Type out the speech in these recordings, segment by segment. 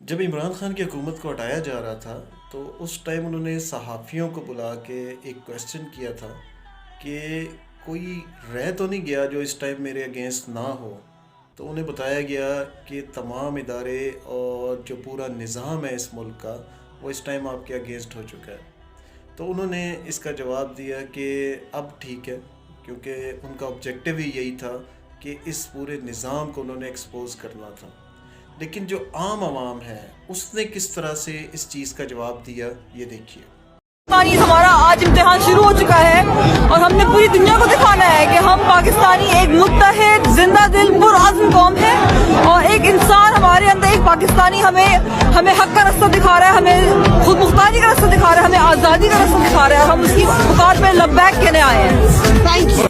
जब इमरान खान की हुकूमत को हटाया जा रहा था तो उस टाइम उन्होंने सहाफ़ियों को बुला के एक क्वेश्चन किया था कि कोई रह तो नहीं गया जो इस टाइम मेरे अगेंस्ट ना हो। तो उन्हें बताया गया कि तमाम इदारे और जो पूरा निज़ाम है इस मुल्क का वो इस टाइम आपके अगेंस्ट हो चुका है। तो उन्होंने इसका जवाब दिया कि अब ठीक है, क्योंकि उनका ऑब्जेक्टिव ही यही था कि इस पूरे निज़ाम को उन्होंने एक्सपोज करना था। लेकिन जो आम आवाम है उसने किस तरह से इस चीज़ का जवाब दिया, ये देखिए। पाकिस्तानी हमारा आज इम्तिहान शुरू हो चुका है और हमने पूरी दुनिया को दिखाना है कि हम पाकिस्तानी एक मुत्तहिद जिंदा दिल पुरअज़्म कौम है और एक इंसान हमारे अंदर, एक पाकिस्तानी हमें हक का रास्ता दिखा रहा है, हमें खुद मुख्तारी का रास्ता दिखा रहा है, हमें आज़ादी का रास्ता दिखा रहा है और हम उसकी पुकार पे लब्बैक कहने आए हैं। Thank you.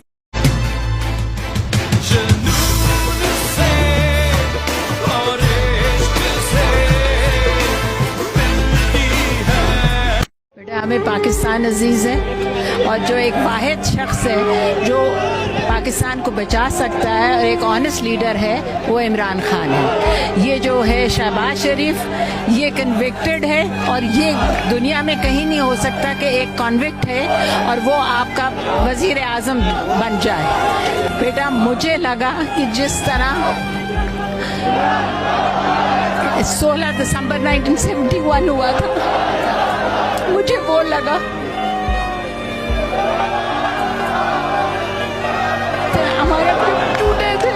हमें पाकिस्तान अजीज़ है और जो एक वाहिद शख्स है जो पाकिस्तान को बचा सकता है और एक ऑनेस्ट लीडर है वो इमरान खान है। ये जो है शहबाज शरीफ, ये कन्विक्टेड है और ये दुनिया में कहीं नहीं हो सकता कि एक कॉन्विक्ट है और वो आपका वजीर आज़म बन जाए। बेटा, मुझे लगा कि जिस तरह 16 दिसंबर 1971 हुआ था, मुझे वो लगा हमारे टूटे थे।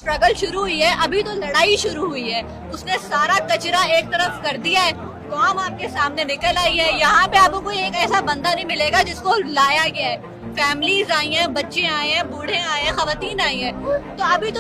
स्ट्रगल शुरू हुई है, अभी तो लड़ाई शुरू हुई है। उसने सारा कचरा एक तरफ कर दिया है, कौम आपके सामने निकल आई है। यहाँ पे आपको कोई एक ऐसा बंदा नहीं मिलेगा जिसको लाया गया है। फैमिलीज आई हैं, बच्चे आए हैं, बूढ़े आए हैं, खवातीन आई हैं। तो अभी तो